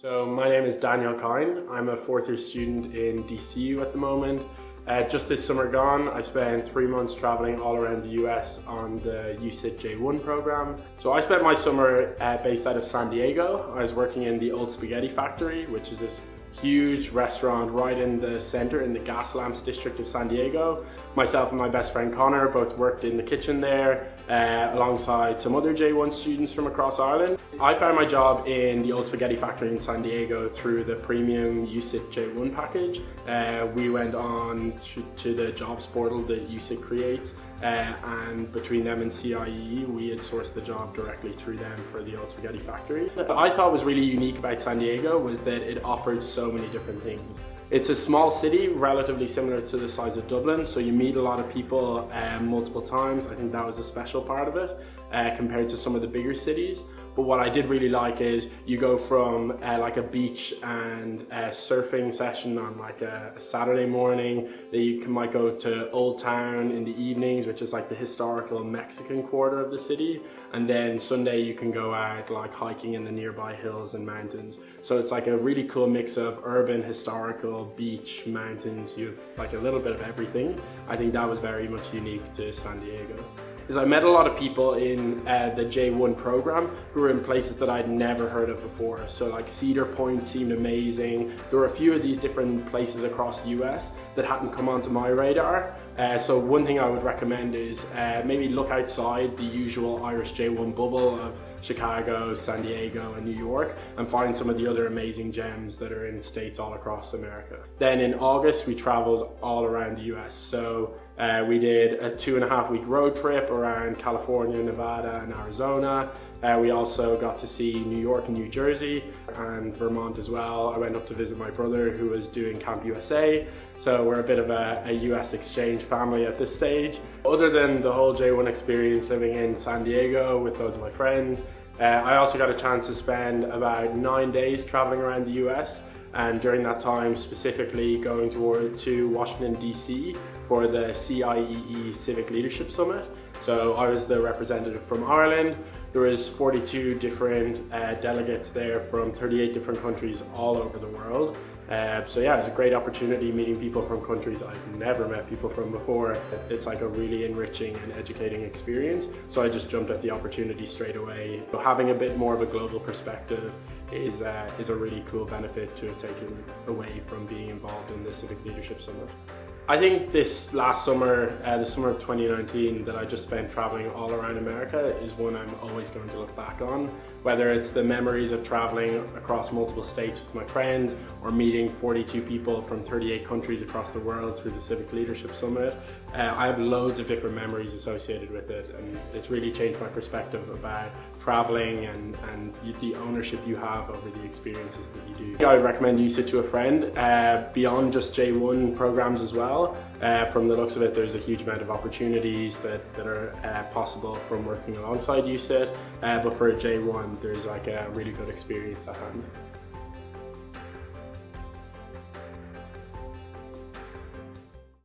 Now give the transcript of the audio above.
So my name is Daniel Kyne. I'm a fourth year student in DCU at the moment. Just this summer gone, I spent 3 months traveling all around the US on the USIT J1 program. So I spent my summer based out of San Diego. I was working in the Old Spaghetti Factory, which is this huge restaurant right in the center in the gas lamps district of San Diego. Myself and my best friend Connor both worked in the kitchen there alongside some other J1 students from across Ireland. I found my job in the Old Spaghetti Factory in San Diego through the premium USIT J1 package. We went on to the jobs portal that USIT creates, and between them and CIEE we had sourced the job directly through them for the Old Spaghetti Factory. What I thought was really unique about San Diego was that it offered so many different things. It's a small city, relatively similar to the size of Dublin, so you meet a lot of people multiple times. I think that was a special part of it compared to some of the bigger cities. But what I did really like is you go from like a beach and a surfing session on like a Saturday morning, that you might go to Old Town in the evenings, which is like the historical Mexican quarter of the city, and then Sunday you can go out like hiking in the nearby hills and mountains. So it's like a really cool mix of urban, historical, beach, mountains. You have like a little bit of everything. I think that was very much unique to San Diego. I met a lot of people in the J1 program who were in places that I'd never heard of before. So like Cedar Point seemed amazing. There were a few of these different places across the US that hadn't come onto my radar. So one thing I would recommend is maybe look outside the usual Irish J1 bubble of Chicago, San Diego and New York, and find some of the other amazing gems that are in states all across America. Then in August we traveled all around the US. So we did a 2.5 week road trip around California, Nevada and Arizona. We also got to see New York and New Jersey and Vermont as well. I went up to visit my brother who was doing Camp USA. So we're a bit of a US exchange family at this stage. Other than the whole J1 experience living in San Diego with loads of my friends, I also got a chance to spend about 9 days traveling around the US, and during that time specifically going to Washington DC for the CIEE Civic Leadership Summit. So I was the representative from Ireland. There was 42 different delegates there from 38 different countries all over the world. So yeah, it was a great opportunity meeting people from countries I've never met people from before. It's like a really enriching and educating experience. So I just jumped at the opportunity straight away. So having a bit more of a global perspective is a really cool benefit to taking away from being involved in the Civic Leadership Summit. I think this last summer, the summer of 2019, that I just spent traveling all around America is one I'm always going to look back on. Whether it's the memories of traveling across multiple states with my friends, or meeting 42 people from 38 countries across the world through the Civic Leadership Summit. I have loads of different memories associated with it, and it's really changed my perspective about traveling and the ownership you have over the experiences that you do. I would recommend USIT to a friend, beyond just J1 programs as well. From the looks of it, there's a huge amount of opportunities that are possible from working alongside USIT, but for a J1 there's like a really good experience at hand.